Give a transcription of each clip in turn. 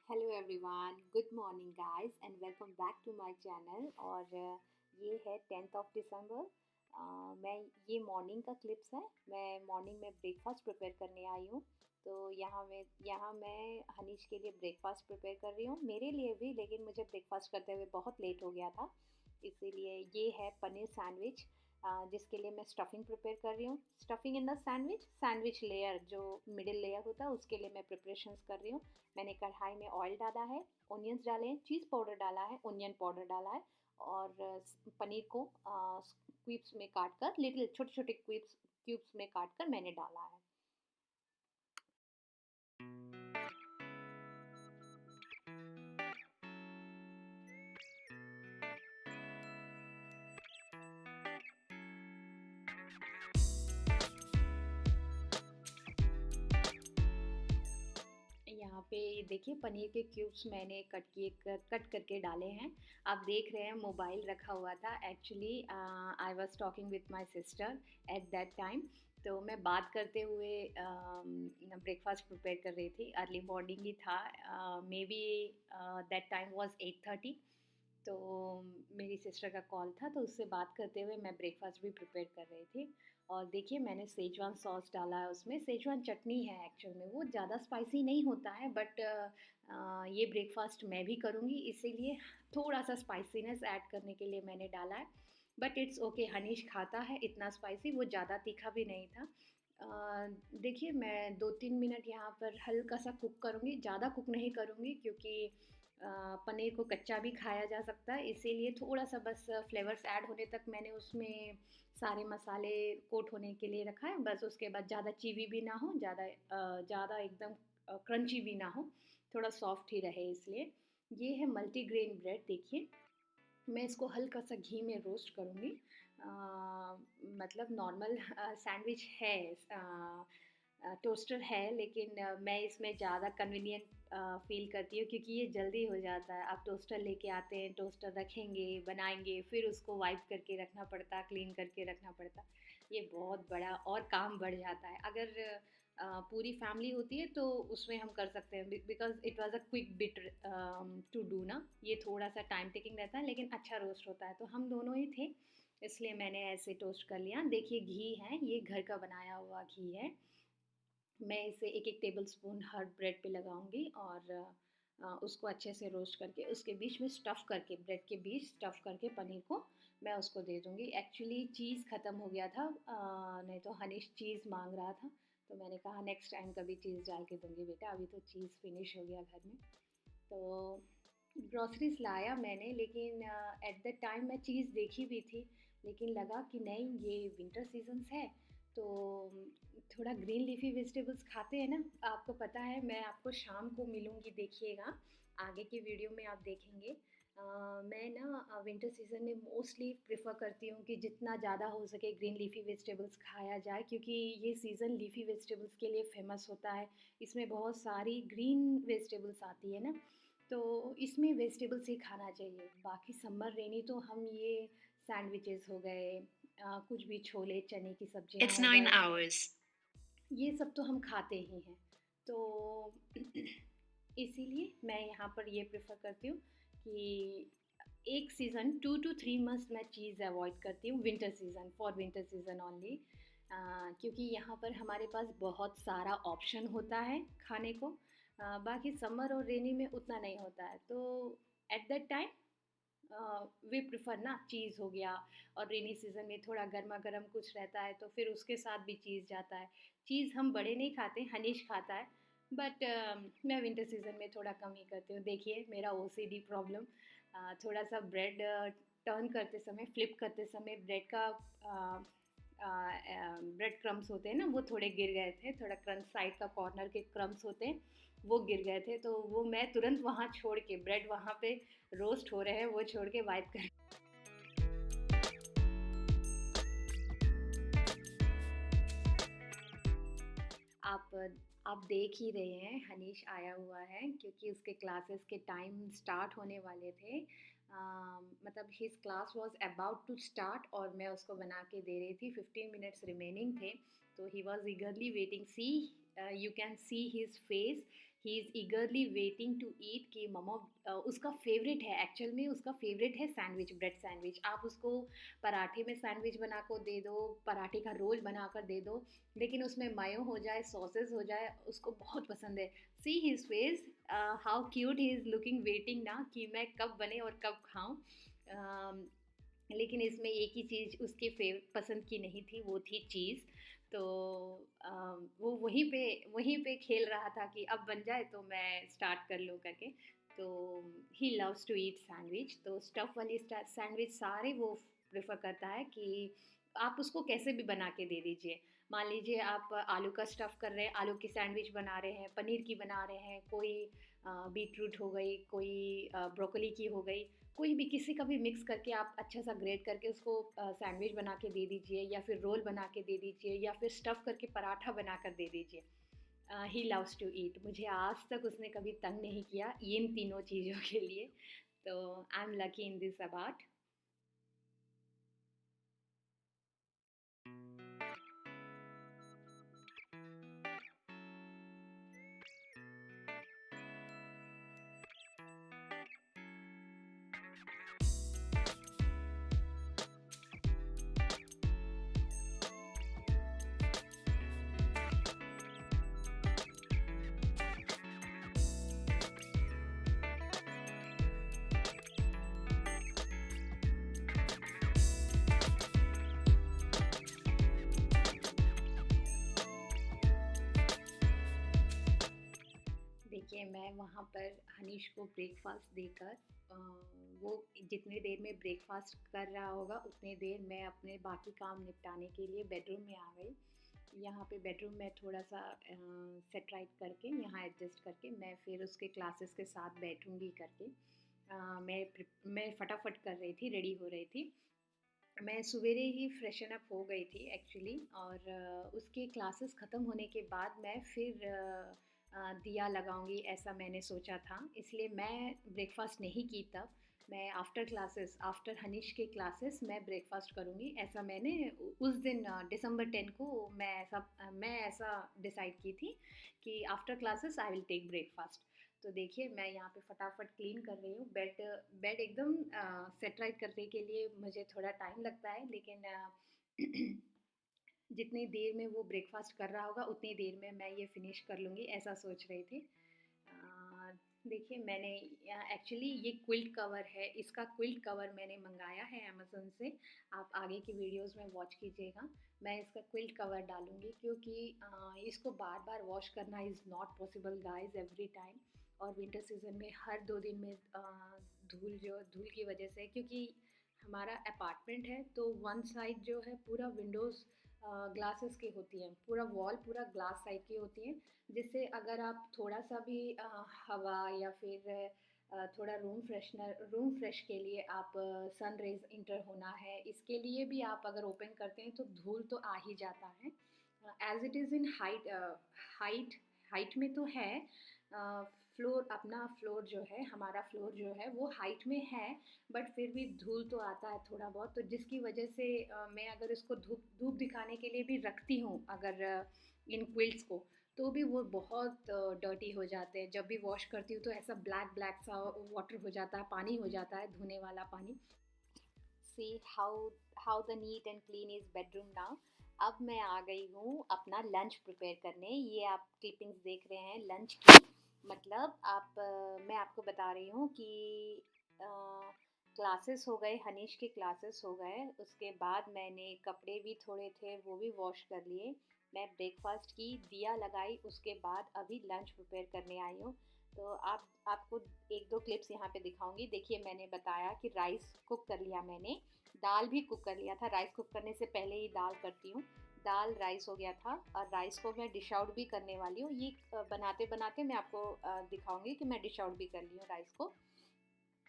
Hello everyone, good morning guys and welcome back to my channel. और ये है 10 दिसंबर। मैं ये मॉर्निंग का क्लिप्स है। मैं मॉर्निंग में ब्रेकफास्ट प्रिपेयर करने आई हूँ। तो यहाँ मैं हनीश के लिए ब्रेकफास्ट प्रिपेयर कर रही हूँ, मेरे लिए भी, लेकिन मुझे ब्रेकफास्ट करते हुए बहुत लेट हो गया था। इसीलिए ये है पनीर सैंडविच, जिसके लिए मैं स्टफिंग प्रिपेयर कर रही हूँ। Stuffing in the sandwich layer, जो मिडिल लेयर होता है, उसके लिए मैं प्रिपरेशंस कर रही हूँ। मैंने कढ़ाई में ऑयल डाला है, ओनियंस डाले हैं, चीज़ पाउडर डाला है, ओनियन पाउडर डाला है, और पनीर को क्यूब्स में काट कर, लिटिल छोटे छोटे क्यूब्स में काट कर मैंने डाला है। यहाँ पे देखिए, पनीर के क्यूब्स मैंने कट करके डाले हैं। आप देख रहे हैं मोबाइल रखा हुआ था। Actually I was talking with my sister eight that time. तो मैं बात करते हुए ब्रेकफास्ट प्रिपेयर कर रही थी। अर्ली मॉर्निंग ही था, may be that time was 8:30। तो मेरी सिस्टर का कॉल था, तो उससे बात करते हुए मैं ब्रेकफास्ट भी प्रिपेयर कर रही थी। और देखिए, मैंने सेजवान सॉस डाला है उसमें। सेजवान चटनी है एक्चुअल में, वो ज़्यादा स्पाइसी नहीं होता है, बट ये ब्रेकफास्ट मैं भी करूँगी, इसीलिए थोड़ा सा स्पाइसीनेस ऐड करने के लिए मैंने डाला है। बट इट्स ओके, हनीश खाता है इतना स्पाइसी, वो ज़्यादा तीखा भी नहीं था। देखिए, मैं 2-3 मिनट यहाँ पर हल्का सा कुक करूँगी, ज़्यादा कुक नहीं करूँगी, क्योंकि पनीर को कच्चा भी खाया जा सकता है, इसीलिए थोड़ा सा बस फ्लेवर्स ऐड होने तक मैंने उसमें सारे मसाले कोट होने के लिए रखा है। बस उसके बाद ज़्यादा चीवी भी ना हो, ज़्यादा एकदम क्रंची भी ना हो, थोड़ा सॉफ्ट ही रहे, इसलिए। ये है मल्टीग्रेन ब्रेड। देखिए, मैं इसको हल्का सा घी में रोस्ट करूँगी। मतलब नॉर्मल सैंडविच है, टोस्टर है, लेकिन मैं इसमें ज़्यादा कन्वीनियंट फ़ील करती हूँ, क्योंकि ये जल्दी हो जाता है। आप टोस्टर लेके आते हैं, टोस्टर रखेंगे, बनाएंगे, फिर उसको वाइप करके रखना पड़ता, क्लीन करके रखना पड़ता। ये बहुत बड़ा और काम बढ़ जाता है। अगर पूरी फैमिली होती है तो उसमें हम कर सकते हैं, because it was a quick bit to do ना। ये थोड़ा सा टाइम टेकिंग रहता है, लेकिन अच्छा रोस्ट होता है। तो हम दोनों ही थे, इसलिए मैंने ऐसे टोस्ट कर लिया। देखिए, घी है, ये घर का बनाया हुआ घी है। मैं इसे एक एक टेबल स्पून हर ब्रेड पे लगाऊंगी, और उसको अच्छे से रोस्ट करके उसके बीच में स्टफ़ करके, ब्रेड के बीच स्टफ़ करके पनीर को मैं उसको दे दूँगी। एक्चुअली चीज़ ख़त्म हो गया था, नहीं तो हनीश चीज़ मांग रहा था। तो मैंने कहा नेक्स्ट टाइम कभी चीज़ डाल के दूँगी बेटा, अभी तो चीज़ फिनिश हो गया घर में। तो ग्रॉसरीज लाया मैंने, लेकिन एट द टाइम मैं चीज़ देखी भी थी, लेकिन लगा कि नहीं, ये विंटर सीजन्स है, तो थोड़ा ग्रीन लीफी वेजिटेबल्स खाते हैं ना। आपको पता है, मैं आपको शाम को मिलूँगी, देखिएगा, आगे की वीडियो में आप देखेंगे। मैं ना विंटर सीज़न में मोस्टली प्रेफर करती हूँ कि जितना ज़्यादा हो सके ग्रीन लीफी वेजिटेबल्स खाया जाए, क्योंकि ये सीज़न लीफी वेजिटेबल्स के लिए फेमस होता है। इसमें बहुत सारी ग्रीन वेजिटेबल्स आती है ना, तो इसमें वेजिटेबल्स ही खाना चाहिए। बाकी समर रेनी तो हम ये सैंडविचेस हो गए, कुछ भी छोले चने की सब्जियां It's हो 9 hours. ये सब तो हम खाते ही हैं। तो इसीलिए मैं यहाँ पर ये प्रेफर करती हूँ कि एक सीज़न 2 to 3 मंथ्स मैं चीज़ अवॉइड करती हूँ, winter season, for winter season only. क्योंकि यहाँ पर हमारे पास बहुत सारा ऑप्शन होता है खाने को। बाकी समर और रेनी में उतना नहीं होता है, तो at that time we prefer ना चीज़ हो गया। और रेनी सीज़न में थोड़ा गर्मा गर्म कुछ रहता है, तो फिर उसके साथ भी चीज़ जाता है। चीज़ हम बड़े नहीं खाते, हनीश खाता है, बट मैं विंटर सीज़न में थोड़ा कम ही करती हूँ। देखिए, मेरा ओसीडी प्रॉब्लम, थोड़ा सा ब्रेड टर्न करते समय, फ्लिप करते समय, ब्रेड का ब्रेड क्रम्स होते हैं ना, वो थोड़े गिर गए थे, थोड़ा क्रंच साइड का कॉर्नर के क्रम्स होते हैं, वो गिर गए थे। तो वो मैं तुरंत वहाँ छोड़ के, ब्रेड वहाँ पे रोस्ट हो रहे हैं, वो छोड़ के वाइप कर। आप आप देख ही रहे हैं, हनीश आया हुआ है, क्योंकि उसके क्लासेस के टाइम स्टार्ट होने वाले थे। मतलब his class was about to start, और मैं उसको बना के दे रही थी, 15 मिनट्स रिमेनिंग थे। तो he was eagerly waiting. See, you can see his face, he is eagerly waiting to eat कि मम्मा उसका फेवरेट है, एक्चुअल में उसका फेवरेट है सैंडविच, ब्रेड सैंडविच। आप उसको पराठे में सैंडविच बना कर दे दो, पराठे का रोल बना कर दे दो, लेकिन उसमें मायो हो जाए, सॉसेस हो जाए, उसको बहुत पसंद है। सी his face, how cute he is looking, waiting ना कि मैं कब बने और कब खाऊं। लेकिन इसमें एक ही चीज़ उसके पसंद की नहीं थी, वो थी चीज़। तो वो वहीं पे खेल रहा था कि अब बन जाए तो मैं स्टार्ट कर लूँ करके। तो he loves to eat sandwich, तो स्टफ़ वाली सैंडविच सारे वो प्रेफर करता है कि आप उसको कैसे भी बना के दे दीजिए। मान लीजिए आप आलू का स्टफ़ कर रहे हैं, आलू की सैंडविच बना रहे हैं, पनीर की बना रहे हैं, कोई बीटरूट हो गई, कोई ब्रोकली की हो गई, कोई भी किसी का भी मिक्स करके आप अच्छा सा ग्रेट करके उसको सैंडविच बना के दे दीजिए, या फिर रोल बना के दे दीजिए, या फिर स्टफ़ करके पराठा बना कर दे दीजिए। He loves to eat. मुझे आज तक उसने कभी तंग नहीं किया इन तीनों चीज़ों के लिए। तो I am lucky in this about. देखिए, मैं वहाँ पर हनीश को ब्रेकफ़ास्ट देकर वो जितनी देर में ब्रेकफ़ास्ट कर रहा होगा, उतनी देर मैं अपने बाकी काम निपटाने के लिए बेडरूम में आ गई। यहाँ पे बेडरूम में थोड़ा-सा सेट राइट करके, यहाँ एडजस्ट करके, मैं फिर उसके क्लासेस के साथ बैठूँगी करके। मैं फटाफट कर रही थी, रेडी हो रही थी। मैं सवेरे ही फ्रेशन अप हो गई थी एक्चुअली, और उसके क्लासेस ख़त्म होने के बाद मैं फिर दिया लगाऊंगी ऐसा मैंने सोचा था, इसलिए मैं ब्रेकफास्ट नहीं की तब। मैं आफ्टर क्लासेस, आफ्टर हनीश के क्लासेस मैं ब्रेकफास्ट करूंगी, ऐसा मैंने उस दिन दिसंबर 10 को मैं ऐसा डिसाइड की थी कि after classes I will take breakfast. तो देखिए, मैं यहाँ पे फटाफट क्लीन कर रही हूँ। बेड बेड एकदम सेट राइट करने के लिए मुझे थोड़ा टाइम लगता है, लेकिन जितनी देर में वो ब्रेकफास्ट कर रहा होगा उतनी देर में मैं ये फिनिश कर लूँगी, ऐसा सोच रही थी। देखिए, मैंने एक्चुअली ये क्विल्ट कवर है, इसका क्विल्ट कवर मैंने मंगाया है अमेज़न से। आप आगे की वीडियोस में वॉच कीजिएगा। मैं इसका क्विल्ट कवर डालूँगी क्योंकि इसको बार-बार वॉश करना is not possible guys every time. और विंटर सीज़न में हर 2 दिन में धूल की वजह से, क्योंकि हमारा अपार्टमेंट है तो वन साइड जो है पूरा विंडोज़ ग्लासेस की होती है, पूरा वॉल पूरा ग्लास साइड की होती है, जिससे अगर आप थोड़ा सा भी हवा या फिर थोड़ा रूम फ्रेश के लिए आप सन रेज इंटर होना है, इसके लिए भी आप अगर ओपन करते हैं तो धूल तो आ ही जाता है। As it is in height height में तो है, फ्लोर अपना फ्लोर जो है, हमारा फ्लोर जो है वो हाइट में है, बट फिर भी धूल तो आता है थोड़ा बहुत, तो जिसकी वजह से मैं अगर इसको धूप धूप दिखाने के लिए भी रखती हूँ, अगर इन क्विल्ट्स को, तो भी वो बहुत डर्टी हो जाते हैं। जब भी वॉश करती हूँ तो ऐसा ब्लैक ब्लैक सा वाटर हो जाता है, पानी हो जाता है, धोने वाला पानी। See how the neat and clean is bedroom now. अब मैं आ गई हूँ अपना लंच प्रिपेयर करने। ये आप क्लिपिंग्स देख रहे हैं लंच की, मतलब मैं आपको बता रही हूँ कि क्लासेस हो गए, हनीश के क्लासेस हो गए, उसके बाद मैंने कपड़े भी थोड़े थे वो भी वॉश कर लिए, मैं ब्रेकफास्ट की, दिया लगाई, उसके बाद अभी लंच प्रिपेयर करने आई हूँ। तो आपको एक दो क्लिप्स यहाँ पे दिखाऊंगी। देखिए, मैंने बताया कि राइस कुक कर लिया मैंने, दाल भी कुक कर लिया था, राइस कुक करने से पहले ही दाल करती हूँ। दाल राइस हो गया था, और राइस को मैं डिश आउट भी करने वाली हूँ। ये बनाते बनाते मैं आपको दिखाऊंगी कि मैं डिश आउट भी कर ली हूँ राइस को।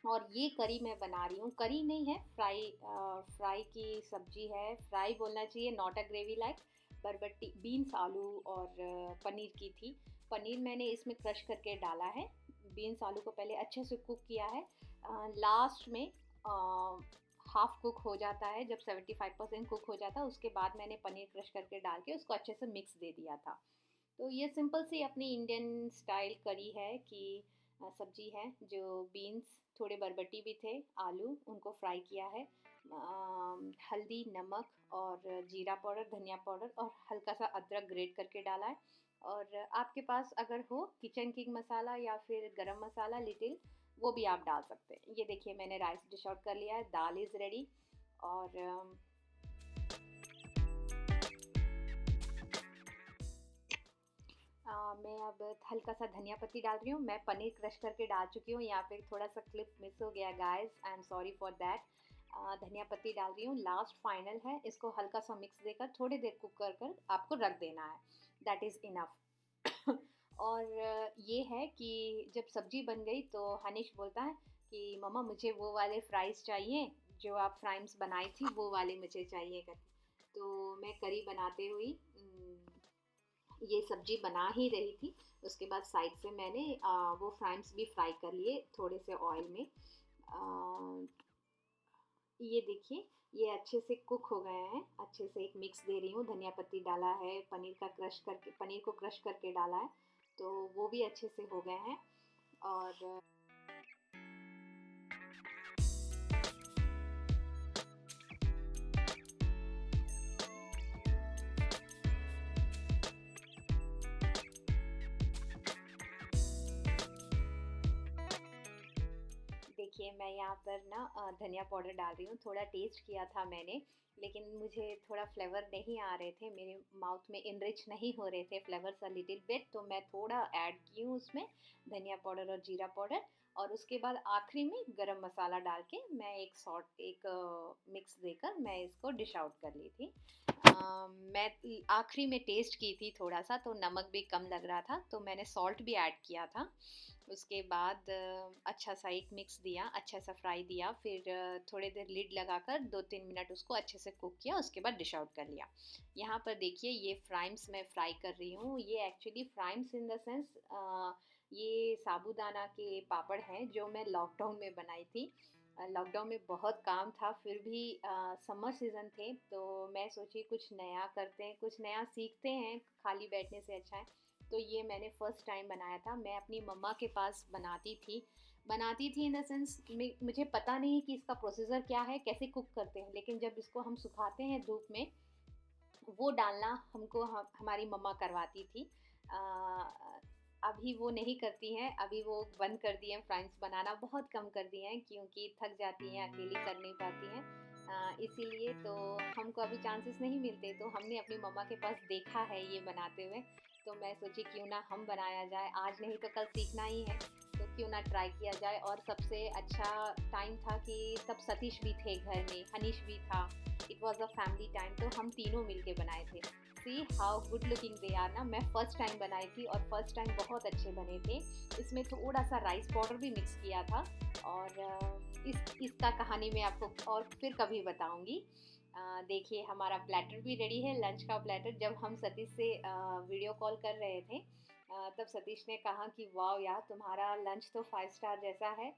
और ये करी मैं बना रही हूँ, करी नहीं है, फ्राई की सब्जी है, फ्राई बोलना चाहिए, नॉट अ ग्रेवी लाइक। बरबट्टी बीन्स, आलू और पनीर की थी। पनीर मैंने इसमें क्रश करके डाला है, बीन्स आलू को पहले अच्छे से कुक किया है। लास्ट में हाफ कुक हो जाता है, जब 75% कुक हो जाता है उसके बाद मैंने पनीर क्रश करके डाल के उसको अच्छे से मिक्स दे दिया था। तो ये सिंपल सी अपनी इंडियन स्टाइल करी है कि सब्जी है जो बीन्स, थोड़े बरबटी भी थे, आलू उनको फ्राई किया है, हल्दी, नमक और जीरा पाउडर, धनिया पाउडर और हल्का सा अदरक ग्रेट करके डाला है। और आपके पास अगर हो किचन किंग मसाला या फिर गरम मसाला लिटिल, वो भी आप डाल सकते हैं। ये देखिए मैंने राइस डिश आउट कर लिया है, दाल इज़ रेडी। और मैं अब हल्का सा धनिया पत्ती डाल रही हूँ। मैं पनीर क्रश करके डाल चुकी हूँ, यहाँ पे थोड़ा सा क्लिप मिस हो गया guys, I am sorry for that. धनिया पत्ती डाल रही हूँ, लास्ट फाइनल है। इसको हल्का सा मिक्स देकर थोड़ी देर कुक कर कर आपको रख देना है, दैट इज़ इनफ। और ये है कि जब सब्जी बन गई तो हनीश बोलता है कि मम्मा मुझे वो वाले फ्राइज़ चाहिए जो आप फ्राइम्स बनाई थी, वो वाले मुझे चाहिए करके। तो मैं करी बनाते हुई ये सब्जी बना ही रही थी। उसके बाद साइड से मैंने वो फ्राइम्स भी फ्राई कर लिए थोड़े से ऑयल में। ये देखिए ये अच्छे से कुक हो गए हैं। अच्छे से एक मिक्स दे रही हूँ, धनिया पत्ती डाला है, पनीर को क्रश करके डाला है, तो वो भी अच्छे से हो गए हैं। और देखिए मैं यहाँ पर ना धनिया पाउडर डाल रही हूँ। थोड़ा टेस्ट किया था मैंने, लेकिन मुझे थोड़ा फ्लेवर नहीं आ रहे थे, मेरे माउथ में इनरिच नहीं हो रहे थे फ्लेवर्स अ लिटिल बिट, तो मैं थोड़ा ऐड की हूँ उसमें धनिया पाउडर और जीरा पाउडर। और उसके बाद आखिरी में गरम मसाला डाल के मैं एक मिक्स देकर मैं इसको डिश आउट कर ली थी। मैं आखिरी में टेस्ट की थी थोड़ा सा, तो नमक भी कम लग रहा था, तो मैंने सॉल्ट भी ऐड किया था। उसके बाद अच्छा सा एक मिक्स दिया, अच्छा सा फ्राई दिया, फिर थोड़ी देर लिड लगाकर 2-3 मिनट उसको अच्छे से कुक किया, उसके बाद डिश आउट कर लिया। यहाँ पर देखिए ये फ्राइम्स मैं फ्राई कर रही हूँ। ये actually fryums in the sense ये साबूदाना के पापड़ हैं जो मैं लॉकडाउन में बनाई थी। लॉकडाउन में बहुत काम था, फिर भी समर सीज़न थे, तो मैं सोची कुछ नया करते हैं, कुछ नया सीखते हैं, खाली बैठने से अच्छा है। तो ये मैंने फ़र्स्ट टाइम बनाया था। मैं अपनी मम्मा के पास बनाती थी इन द सेंस मुझे पता नहीं कि इसका प्रोसीजर क्या है, कैसे कुक करते हैं, लेकिन जब इसको हम सुखाते हैं धूप में, वो डालना हमको हमारी मम्मा करवाती थी। अ, अभी वो नहीं करती हैं, अभी वो बंद कर दिए हैं, फ्राइज़ बनाना बहुत कम कर दिए हैं क्योंकि थक जाती हैं, अकेली कर नहीं पाती हैं। इसीलिए तो हमको अभी चांसेस नहीं मिलते, तो हमने अपनी मम्मा के पास देखा है ये बनाते हुए, तो मैं सोची क्यों ना हम बनाया जाए, आज नहीं तो कल सीखना ही है, तो क्यों ना ट्राई किया जाए। और सबसे अच्छा टाइम था कि तब सतीश भी थे घर में, हनीश भी था, it was a family time, तो हम तीनों मिलके बनाए थे। See how good looking they are ना। मैं फर्स्ट टाइम बनाई थी और फर्स्ट टाइम बहुत अच्छे बने थे। इसमें थोड़ा सा राइस पाउडर भी मिक्स किया था। और इसका कहानी मैं आपको और फिर कभी बताऊंगी। देखिए हमारा प्लेटर भी रेडी है, लंच का प्लेटर। जब हम सतीश से वीडियो कॉल कर रहे थे, तब सतीश ने कहा कि वाह यार तुम्हारा लंच तो 5 स्टार जैसा है।